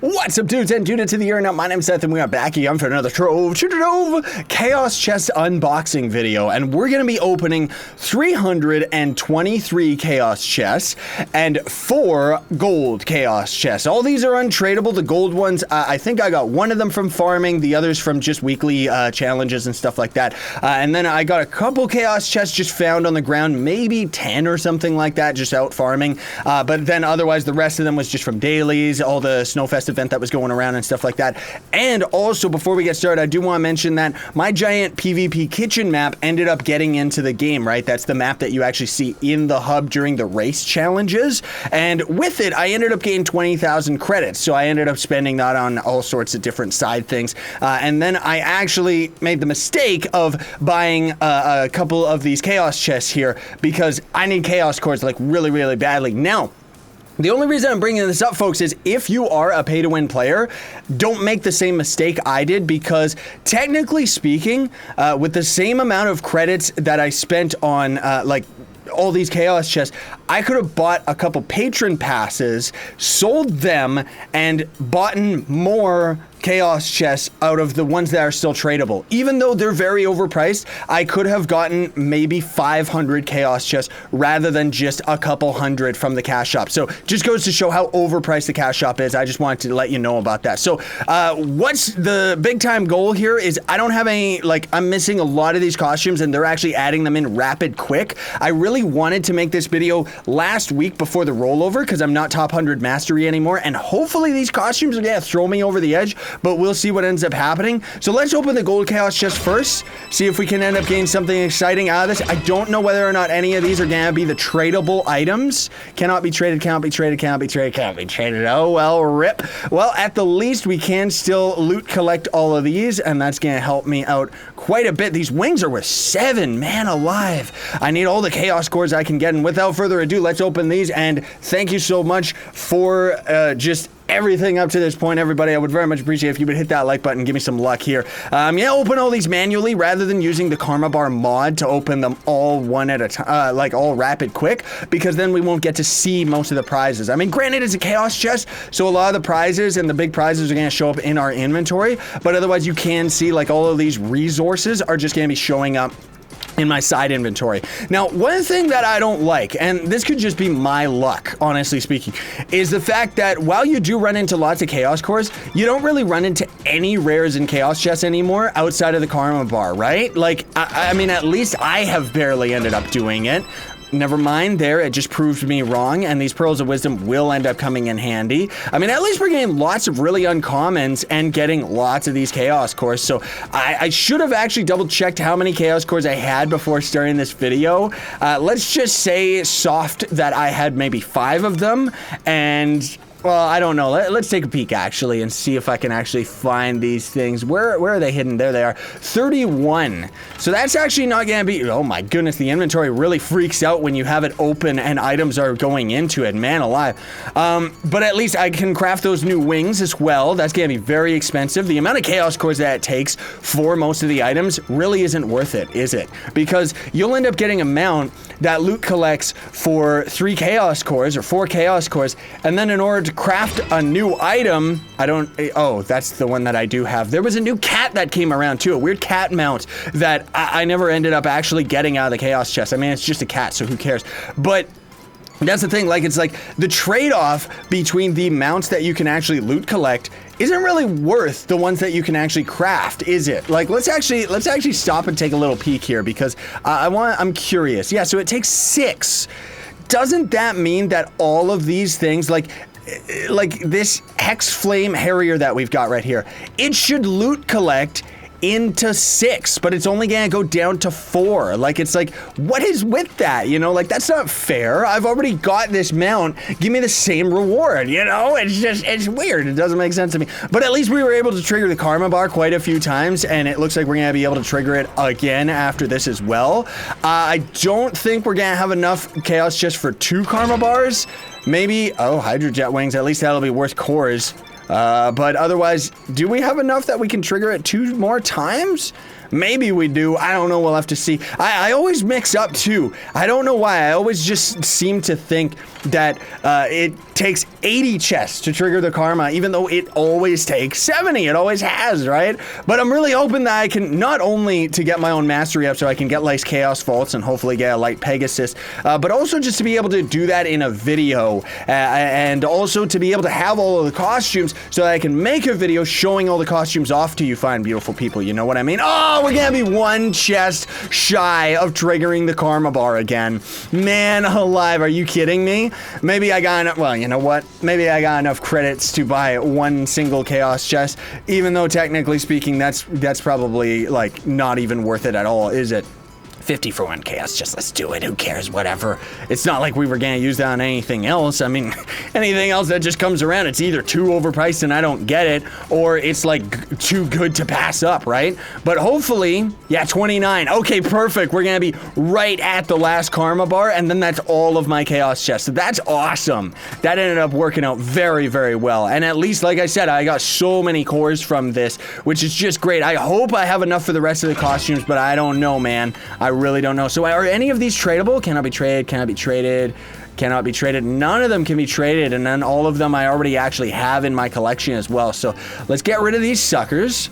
What's up, dudes and dudettes of the internet? My name's Seth, and we are back again for another Trove Chaos Chest unboxing video. And we're going to be opening 323 Chaos Chests and 4 Gold Chaos Chests. All these are untradable. The gold ones, I think I got one of them from farming, the others from just weekly challenges and stuff like that. And then I got a couple Chaos Chests just found on the ground, maybe 10 or something like that, just out farming. But then otherwise, the rest of them was just from dailies, all the Snowfest event that was going around and stuff like that. And also, before we get started, I do want to mention that my giant PvP kitchen map ended up getting into the game, right? That's the map that you actually see in the hub during the race challenges. And with it, I ended up getting 20,000 credits. So I ended up spending that on all sorts of different side things. And then I actually made the mistake of buying a couple of these Chaos Chests here because I need Chaos Cores like really, really badly. Now, the only reason I'm bringing this up, folks, is if you are a pay-to-win player, don't make the same mistake I did, because technically speaking, with the same amount of credits that I spent on, like, all these Chaos Chests, I could have bought a couple patron passes, sold them, and bought more Chaos Chests out of the ones that are still tradable. Even though they're very overpriced, I could have gotten maybe 500 Chaos Chests rather than just a couple hundred from the cash shop. So just goes to show how overpriced the cash shop is. I just wanted to let you know about that. So what's the big time goal here is I don't have any, like, I'm missing a lot of these costumes and they're actually adding them in rapid quick. I really wanted to make this video last week before the rollover because I'm not top 100 mastery anymore, and hopefully these costumes are gonna throw me over the edge, but we'll see what ends up happening. So let's open the gold chaos chest first, see if we can end up getting something exciting out of this. I don't know whether or not any of these are gonna be the tradable items. Cannot be traded, cannot be traded, cannot be traded, cannot be traded. Oh, well, rip. Well, at the least, we can still loot collect all of these, and that's gonna help me out quite a bit. These wings are worth 7, man alive. I need all the chaos cores I can get, and without further ado, let's open these. And thank you so much for just everything up to this point, everybody. I would very much appreciate if you would hit that like button, give me some luck here. Yeah, open all these manually rather than using the karma bar mod to open them all one at a time, like all rapid quick, because then we won't get to see most of the prizes. I mean, granted, it's a chaos chest, so a lot of the prizes and the big prizes are going to show up in our inventory, but otherwise you can see like all of these resources are just going to be showing up in my side inventory. Now, one thing that I don't like, and this could just be my luck, honestly speaking, is the fact that while you do run into lots of chaos cores, you don't really run into any rares in chaos chests anymore outside of the karma bar, right? Like, I mean, at least I have barely ended up doing it. Never mind there, it just proved me wrong, and these pearls of wisdom will end up coming in handy. I mean, at least we're getting lots of really uncommons and getting lots of these chaos cores, so I should have actually double checked how many chaos cores I had before starting this video. Let's just say soft that I had maybe 5 of them, and well, I don't know. Let's take a peek, actually, and see if I can actually find these things. Where are they hidden? There they are. 31. So that's actually not going to be... Oh, my goodness. The inventory really freaks out when you have it open and items are going into it. Man alive. But at least I can craft those new wings as well. That's going to be very expensive. The amount of chaos cores that it takes for most of the items really isn't worth it, is it? Because you'll end up getting a mount that loot collects for 3 chaos cores or 4 chaos cores, and then in order to craft a new item, oh, that's the one that I do have. There was a new cat that came around too, a weird cat mount that I never ended up actually getting out of the chaos chest. I mean, it's just a cat, so who cares? But that's the thing, like, it's like the trade-off between the mounts that you can actually loot collect isn't really worth the ones that you can actually craft, is it? Like, let's actually stop and take a little peek here, because I'm curious. Yeah, so it takes 6. Doesn't that mean that all of these things, like this Hex Flame Harrier that we've got right here, it should loot collect into 6, but it's only gonna go down to 4. Like, it's like, what is with that? You know, like, that's not fair. I've already got this mount. Give me the same reward, you know? It's just, it's weird. It doesn't make sense to me. But at least we were able to trigger the karma bar quite a few times, and it looks like we're gonna be able to trigger it again after this as well. I don't think we're gonna have enough chaos just for 2 karma bars. Maybe, oh, hydrojet wings. At least that'll be worth cores. But otherwise, do we have enough that we can trigger it 2 more times? Maybe we do. I don't know. We'll have to see. I always mix up too. I don't know why. I always just seem to think that it takes 80 chests to trigger the karma, even though it always takes 70. It always has, right? But I'm really hoping that I can, not only to get my own mastery up so I can get like chaos vaults and hopefully get a light Pegasus, but also just to be able to do that in a video, and also to be able to have all of the costumes so that I can make a video showing all the costumes off to you fine, beautiful people. You know what I mean? Oh, we're gonna be one chest shy of triggering the karma bar again. Man alive, are you kidding me? Maybe I got enough, well, you know what? Maybe I got enough credits to buy one single chaos chest, even though technically speaking, that's probably like not even worth it at all, is it? 50 for one chaos, just let's do it. Who cares? Whatever. It's not like we were gonna use that on anything else. I mean, anything else that just comes around, it's either too overpriced and I don't get it, or it's like too good to pass up, right? But hopefully, yeah, 29. Okay, perfect. We're gonna be right at the last karma bar, and then that's all of my chaos chests. So that's awesome. That ended up working out very, very well. And at least, like I said, I got so many cores from this, which is just great. I hope I have enough for the rest of the costumes, but I don't know, man. I really don't know. So are any of these tradable? Cannot be traded, cannot be traded, cannot be traded. None of them can be traded, and then all of them I already actually have in my collection as well. So let's get rid of these suckers.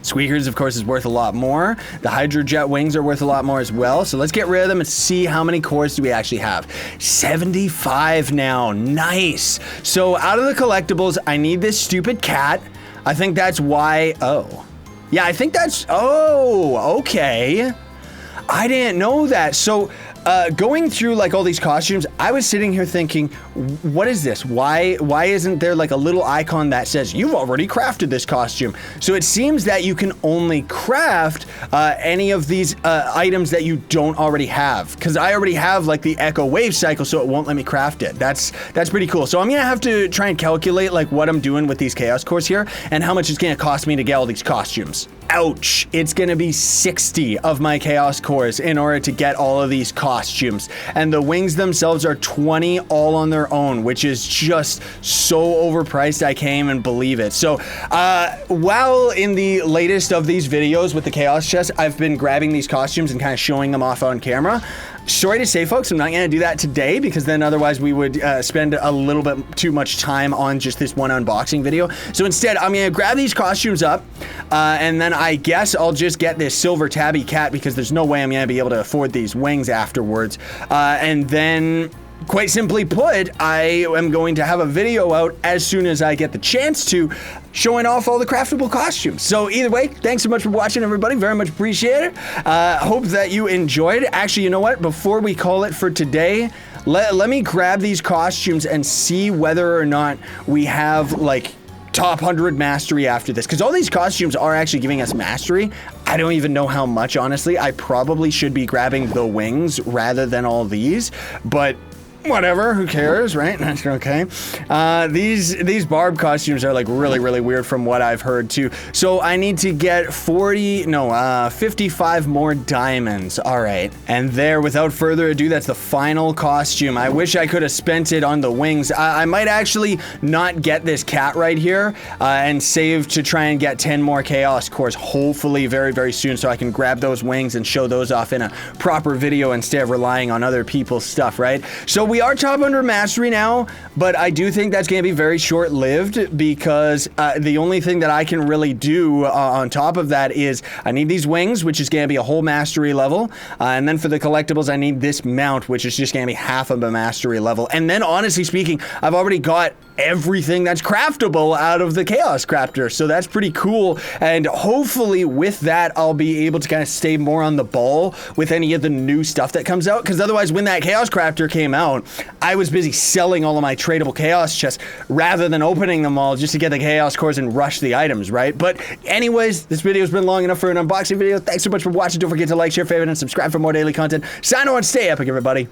Squeakers, of course, is worth a lot more. The Hydrojet wings are worth a lot more as well. So let's get rid of them and see how many cores do we actually have. 75 now. Nice. So out of the collectibles, I need this stupid cat. I think that's why. Oh. Yeah, I think that's. Oh, okay. I didn't know that. So going through like all these costumes, I was sitting here thinking, what is this? Why isn't there like a little icon that says you've already crafted this costume? So it seems that you can only craft any of these items that you don't already have, because I already have like the Echo Wave Cycle, so it won't let me craft it. That's pretty cool. So I'm gonna have to try and calculate like what I'm doing with these chaos cores here and how much it's gonna cost me to get all these costumes. Ouch, it's gonna be 60 of my chaos cores in order to get all of these costumes, and the wings themselves are 20 all on their own, which is just so overpriced I can't even believe it. So while in the latest of these videos with the chaos chest, I've been grabbing these costumes and kind of showing them off on camera. Sorry to say, folks, I'm not gonna do that today, because then otherwise we would spend a little bit too much time on just this one unboxing video. So instead, I'm gonna grab these costumes up, and then I guess I'll just get this silver tabby cat, because there's no way I'm gonna be able to afford these wings afterwards. And then, quite simply put, I am going to have a video out as soon as I get the chance to, showing off all the craftable costumes. So either way, thanks so much for watching, everybody. Very much appreciate it. Hope that you enjoyed. Actually, you know what? Before we call it for today, let me grab these costumes and see whether or not we have like top 100 mastery after this, because all these costumes are actually giving us mastery. I don't even know how much, honestly. I probably should be grabbing the wings rather than all these, but whatever, who cares, right? That's okay. These barb costumes are like really, really weird from what I've heard too. So I need to get 55 more diamonds. All right. And there, without further ado, that's the final costume. I wish I could have spent it on the wings. I might actually not get this cat right here and save to try and get 10 more chaos cores, hopefully very, very soon, so I can grab those wings and show those off in a proper video instead of relying on other people's stuff, right? So we are top 100 mastery now, but I do think that's going to be very short-lived, because the only thing that I can really do on top of that is I need these wings, which is going to be a whole mastery level, and then for the collectibles I need this mount, which is just going to be half of a mastery level. And then honestly speaking, I've already got everything that's craftable out of the Chaos Crafter, so that's pretty cool. And hopefully with that I'll be able to kind of stay more on the ball with any of the new stuff that comes out, because otherwise when that Chaos Crafter came out, I was busy selling all of my tradable chaos chests rather than opening them all just to get the chaos cores and rush the items, right? But anyways, this video's been long enough for an unboxing video. Thanks so much for watching. Don't forget to like, share, favorite, and subscribe for more daily content. Sign on, stay epic, everybody.